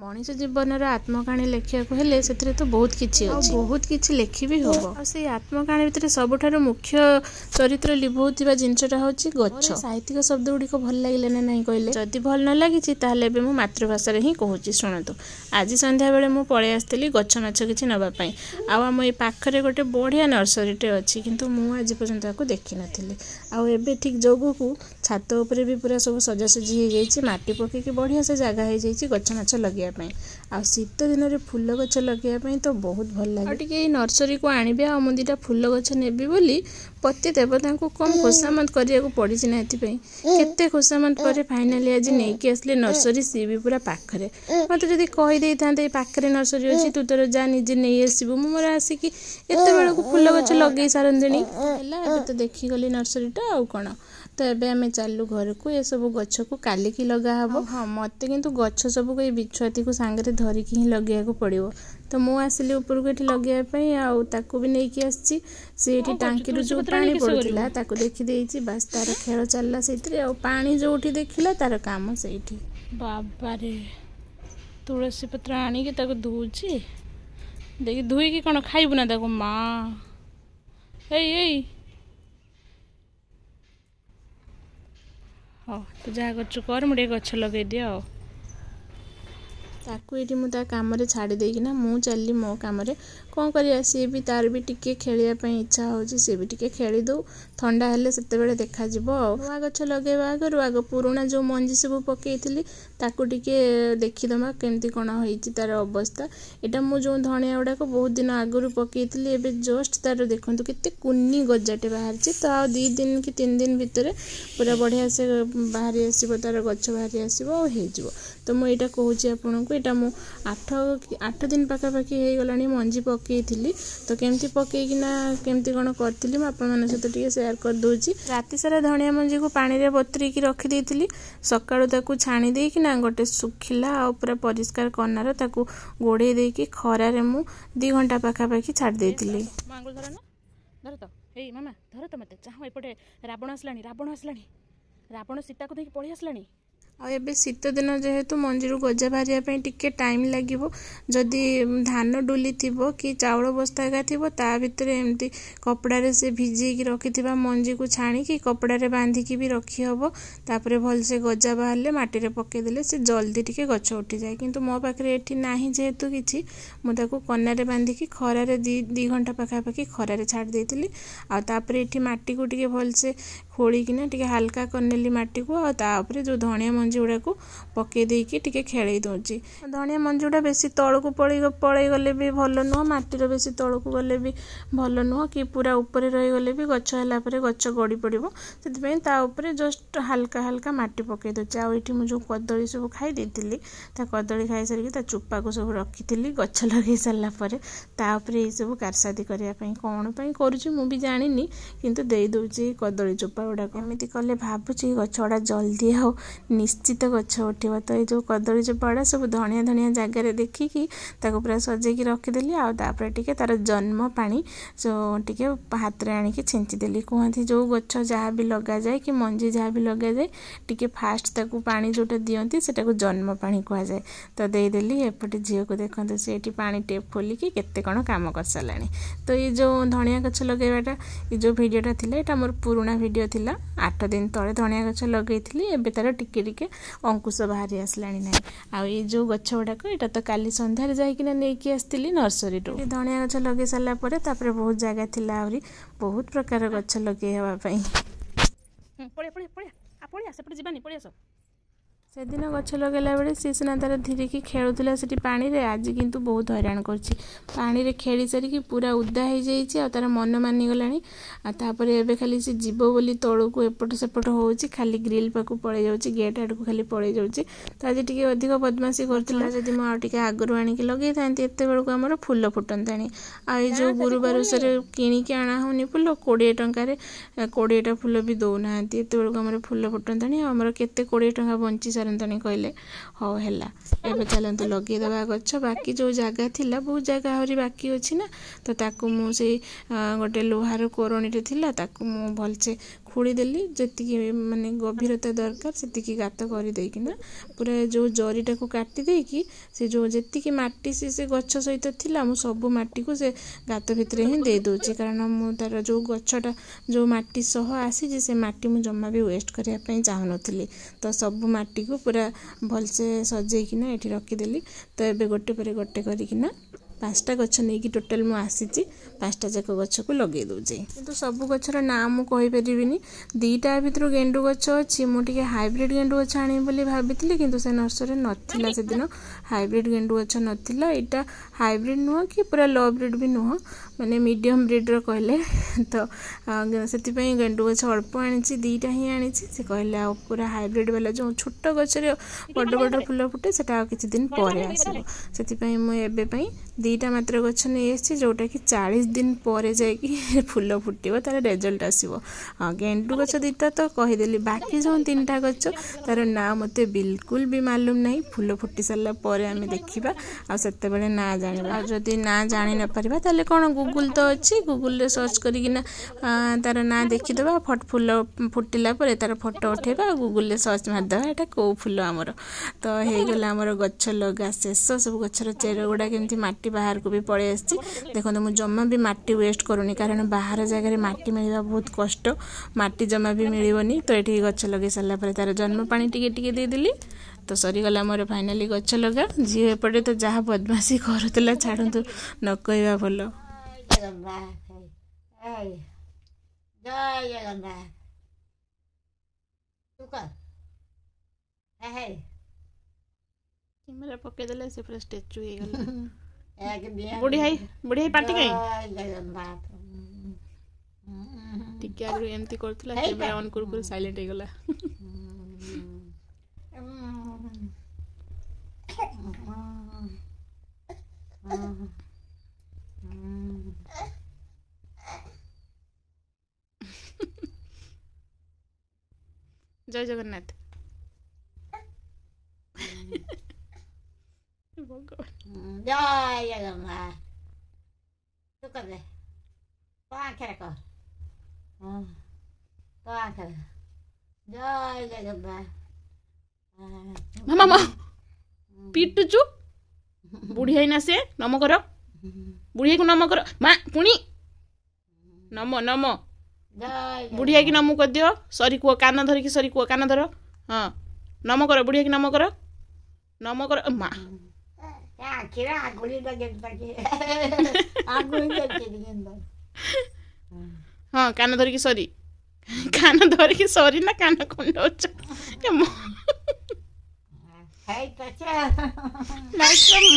मनीष जीवनर आत्मकाणी लेखिया से तो बहुत किछि अछि बहुत किछि लेखि भी होबो आ से आत्मकाणी भितर सबठारु मुख्य चरित्र लिभौथिबा जिनसटा होछि गच्छ साहित्यिक शब्द गुडी को भल लागिले ना नहीं कहले जदि भल न लागिछि ताहले बे मु मातृभाषा रे ही कहूछि सुनतु आज संध्या बेले मु पळे आस्थिली गच्छ माछ किछि नबा पई आ हम ए पाखरे गोटे बढ़िया नर्सरीटे अछि किंतु मु आज पर्यंत ताको देखि नथिली आ एबे ठीक जोगु को छात ऊपर भी पूरा सब सजासजी हो जाइए माटी पकईकि बढ़िया से जगह हो जाइए गच्छ माछ लगे आ शीत दिन में फूल गछ लगे तो बहुत भल लगे टे नर्सरी को आणबे आ मु दुटा फूल गछ नेबी बोली पति देवता को कम खोसामत करिया पड़ी ना केते खोसामत पर फाइनाली आज नहीं आसले नर्सरी सी भी पूरा पाखरे मत जदि कहीदे था पाखरे नर्सरी अच्छी तू तोर जा निजे नहीं आसबू मोर आसिकी एत बेल को फूल गछ लगे सारंदिनी है तो देखीगली नर्सरीटा आउ कौन तो एबे आमे चालू घर को ये सब गच्छ को काली की लगा हबो हाँ मते किंतु गच्छ सब को बिछुआती को सांगरे धरिकी ही लगे को पड़िबो तो मु आसिली ऊपर को एठी लगे पई आ ताको भी नै कि आछि से एठी टांकी रु जो पानी पड़ुतला ताको देखि देइछि बस तार खेल चलला सेतरे आ पानी जोठी देखिला तार काम सेठी बाबा रे तुलसी पत्र आनी के ताको धुउछि देखि धुई की कोन खाइबु ना ताको मां एई हाँ तो जहाँ कर मुझे गच्छ लगे दिया ताकू ये मुझे कम छाड़ी देना मु चली मो कम कौन कर सी भी तार भी टिके खेलिया इच्छा होची सी भी टिके खेली दो ठंडा हेले सेते बेले देखा जिवो नुआ गच्छ लगेबा आगरु आग पुराना जो मंजी सब पकेइथिली ताकू टिके देखिदमा केमती कोन होईची तार अवस्था एटा मु जो धनिया गुडा को बहुत दिन आगरु पकेइथिली एबे जस्ट तार देखंतु केते कुन्नी गज्जाटे बाहरची तो आ 2 दिन कि 3 दिन भितर पूरा बढ़िया से बाहरी आसीबो तार गच्छ बाहरी आसीबो आ हे जिवो तो मु एटा कहूची आपन को एटा मु 8 दिन पाखा पाखी हे गलानी मंजी पकेइथिली तो केमती पकेइकिना केमती कोन करथिली म आपन मन सहित टिके शेयर कर दोची राती सारा धनिया मंजी को पानी रे बतरी की रखी देइथिली सकाळु ताकू छाणी देई कि ना गोटे सुखिला आ पूरा परिष्कार करनार ताकू गोड़े देई कि खरा रे मु 2 घंटा पाखा पाखी छाड़ देइथिली मांगुल धर ना धर तो ए मामा धर तो मते चाहो एपटे रावण आसलानी रावण सीता को देखि पळी आसलानी आ एबे शीत दिन जेहेतु मंजीरू गजा बाहरिया टिके टाइम लगिवो जदि धान डुली थिबो कि चाउल बस्ता एका थिबो ता भितर एमती कपड़ा रे से भिजे की रखिथिबा मंजी को छाणी कि कपड़ा रे बांधी की भी रखी हबो तापरे भल से गजा बाहरले माटी रे पके देले से जल्दी टिके गछ उठी जाय किंतु मो पाखरे एठी नाही जेहेतु किछि मु ताको कन्ना रे बांधी की खरा रे 2 घंटा पाखा पाखी खरा रे छाड़ देइतिली आ तापरे एठी माटी को टिके भल से खोली किना टिके हल्का करनेली माटी को आ तापरे जो धनिया मंजी गुड़ा को पके देकी टिके खेले दउची धनिया मंजी गुड़ा बेसी तळ को पळै गले भी भल नुह माटी रो बेसी तळ को गले भी भल नुह कि पूरा ऊपर रही गले भी गच्छ हला परे गच्छ गड़ी पड़िबो सेति पई ता ऊपर जस्ट हल्का हल्का माटी पके दउची आ एठी मु जो कदली सब खाई देतिली ता कदली खाई सारी ता चुप्पा को सब रखितिली गच्छ लगे साला परे ता ऊपर ए सब कारसादी करिया पई कोन पई करूची मु भी जानिनी किंतु देई दउची कदली चुप्पा गुड़ा एमती कले भाबुची गच्छड़ा जल्दी आ निश्चित गच्छ उठिबो तो ये जो कदली चोपाड़ा सब धनिया धनिया जगार देखिकी ताको पूरा सजेकी रखिदेली आ तापर टिके तार जन्म पानी जो टिके हाथ रे आनिकी छिंची देली कहती जो गच्छ जहाँ भी लगा जाए कि मंजी जहाँ भी लगा जाए टिके फास्ट ताको पानी जोटा दियंती सेटा को जन्म पानी कह जाए तो देदेली एपटे झील को देखते से पानी टेप खोलिकी केते कण काम कर सारानी तो ये जो धनिया गच्छ लगेबाटा ये जो वीडियोटा थिला एटा मोर पुराना वीडियो थिला 8 दिन तले धनिया गच्छ लगेइथिली एबे तार टिके टिके अंकुश बाहरी आसलानी ना आ ये जो गच्छ गुड़ाक यहाँ तो काली संध्यार जाइकिना नेकी आसती नर्सरी धनिया गच्छ लगे सारा पर तापर बहुत जगह थिला आहुरी बहुत प्रकार गच्छ लगे हवाई से दिन गच्छ लगेला बेले सी सीना तार धीरे की खेलुला से पानी रे आज किंतु बहुत हैरान करछि पानी रे खेली सारी पूरा उदा हो जाइए आ तार मन मानिगलानी आ तापर एबे खाली से जीव बोली तळु को एपट सेपट होउछि खाली ग्रिल पाकु पळे जाउछि गेट आड़ को खाली पळे जाउछि तो आज टिके अधिक बदमाशी करथिला जदि म आ टिके आगरु आनी के लगे थांती एते बेल को हमर फूल फुटंतानी आ ए जो गुरुवार से किनी के आना होनी फूल 20 टंका रे 20 टा फूल भी दो नांती एते बेल को हमर फूल फुटंतानी हमर केते 20 टंका बंची सारंतानी कहले हो हैला एबे चलंतु लगे दबा गच्छ बाकी जो जगह थिला बहुत जगह हरी बाकी अछि ना तो ताकू मु से गोटे लोहार कोरणीटे थिला ताकू मु भल से ଖୋଳିଦେଲି ଯେତିକି ମାନେ ଗଭୀରତା ଦରକାର ସେତିକି ଗାତ କରିଦେଇକିନା ପୁରା ଯେଉଁ ଜରିଟାକୁ କାଟି ଦେଇକି ସେ ଯେଉଁ ଯେତିକି ମାଟି ସେ ଗଛ ସହିତ ଥିଲା ମୁଁ ସବୁ ମାଟିକୁ ସେ ଗାତ ଭିତରେ ହିଁ ଦେଇ ଦେଉଛି କାରଣ ମୁଁ ତାର ଯେଉଁ ଗଛଟା ଯେଉଁ ମାଟି ସହ ଆସିଛି ସେ ମାଟି ମୁଁ ଜମା ବି ୱେଷ୍ଟ କରିବା ପାଇଁ ଚାହୁଁନଥିଲି ତ ସବୁ ମାଟିକୁ ପୁରା ଭଲସେ ସଜେଇକିନା ଏଠି ରଖିଦେଲି ତ ଏବେ ଗୋଟେ ପରେ ଗୋଟେ କରିକିନା 5ଟା ଗଛ ନେଇକି ଟୋଟାଲ ମୁଁ ଆସିଛି 5ଟା ଯାକ ଗଛକୁ ଲଗେଇ ଦେଉଛି କିନ୍ତୁ ସବୁ ଗଛର ନାଁ ମୁଁ କହିପାରିବିନି 2ଟା ଭିତରୁ ଗେଣ୍ଡୁ ଗଛ ଅଛି ମୁଁ ଟିକେ ହାଇବ୍ରିଡ୍ ଗେଣ୍ଡୁ ଗଛ ଆଣିବି ବୋଲି ଭାବିଥିଲି କିନ୍ତୁ ସେ ନର୍ସରୀରେ ନଥିଲା ସେଦିନ ହାଇବ୍ରିଡ୍ ଗେଣ୍ଡୁ ଗଛ ନଥିଲା ଏଇଟା ହାଇବ୍ରିଡ୍ ନୁହଁ କି ପୁରା लो ବ୍ରିଡ୍ ବି ନୁହଁ ମାନେ ମିଡ଼ିୟମ୍ ବ୍ରିଡ୍ର କହିଲେ ତ ସେଥିପାଇଁ ଗେଣ୍ଡୁ ଗଛ ଅଳ୍ପ ଆଣିଛି 2ଟା ହିଁ ଆଣିଛି ସେ କହିଲେ ଆଉ ପୁରା ହାଇବ୍ରିଡ୍ ବାଲା ଯେଉଁ ଛୋଟ ଗଛରେ ବଡ଼ ବଡ଼ ଫୁଲ ଫୁଟେ ସେଟା ଆଉ କିଛି ଦିନ ପରେ ଆସିବ ସେଥିପାଇଁ ମୁଁ ଏବେ ପାଇଁ 2ଟା ମାତ୍ର ଗଛ ନେଇ ଆସିଛି ଯେଉଁଟାକି 40 ଦିନ ପରେ ଯାଇକି ଫୁଲ ଫୁଟିବ ତାର ରେଜଲ୍ଟ ଆସିବ ହଁ ଗେଣ୍ଡୁ ଗଛ 2ଟା ତ କହିଦେଲି ବାକି ଯେଉଁ 3ଟା ଗଛ ତାର ନାଁ ମୋତେ ବିଲକୁଲ ବି ମାଲୁମ ନାହିଁ ଫୁଲ ଫୁଟି ସାରିଲା ପରେ ଆମେ ଦେଖିବା ଆଉ ସେତେବେଳେ ନାଁ ଜାଣିବା ଆଉ ଯଦି ନାଁ ଜାଣି ନ ପାରିବା ତାହେଲେ କ'ଣ ଗୁଗୁଲ ତ ଅଛି ଗୁଗୁଲରେ ସର୍ଚ୍ଚ କରିକିନା ତାର ନାଁ ଦେଖିଦେବା ଫୁଲ ଫୁଟିଲା ପରେ ତାର ଫଟୋ ଉଠେଇବା ଆଉ ଗୁଗୁଲରେ ସର୍ଚ୍ଚ ମାରିଦେବା ଏଇଟା କେଉଁ ଫୁଲ ଆମର ତ ହେଇଗଲା ଆମର ଗଛ ଲଗା ଶେଷ ସବୁ ଗଛର ଚେର ଗୁଡ଼ା କେମିତି ମାଟି ବାହାରକୁ ବି ପଳେଇ ଆସିଛି ଦେଖନ୍ତୁ ମୁଁ ଜମା ବି ମାଟି ୱେଷ୍ଟ କରୁନି କାରଣ ବାହାର ଜାଗାରେ ମାଟି ମିଳିବା ବହୁତ କଷ୍ଟ ମାଟି ଜମା ବି ମିଳିବନି ତ ଏଠି ଗଛ ଲଗେଇ ସାରିଲା ପରେ ତାର ଜନ୍ମ ପାଣି ଟିକେ ଟିକେ ଦେଇଦେଲି ତ ସରିଗଲା ମୋର ଫାଇନାଲି ଗଛ ଲଗା ଝିଅ ଏପଟେ ତ ଯାହା ବଦମାସି କରୁଥିଲା ଛାଡ଼ନ୍ତୁ ନ କହିବା ଭଲ କ୍ୟାମେରା ପକେଇଦେଲେ ସେ ପୁରା ଷ୍ଟାଚୁ ହେଇଗଲା बुढ़ी हाई पार्टी कहीं टिके आगु एमती करथला कैमरा ऑन कर कर साइलेंट हो गला जय जगन्नाथ जय जगन्नाथ तू कर दे तो आंखें रखो तो आंखें जय जगन्नाथ मामा पिटुचु बुढ़िया ना से नम करो बुढ़िया को नम करो माँ पुणी नम नम बुढ़िया की नमु कर दियो सॉरी कुआ कान धर की सॉरी कुआ कान धर हाँ नम करो बुढ़िया की नम करो माँ हाँ कान धरिकी सरी ना कान खंड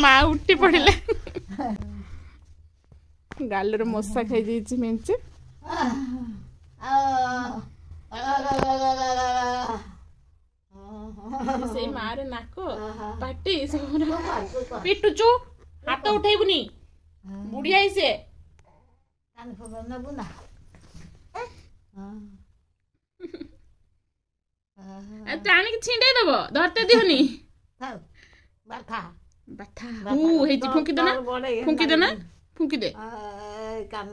माँ उठी पड़े गालर मशा खाई जाइए मेंचे से मारे नाक पाटी पिटुचु हाथ उठेबुनी बुढ़िया से टाणी की छिंडे दब धरते दिहनी बाथा फुंकी देना फुंकी दे कान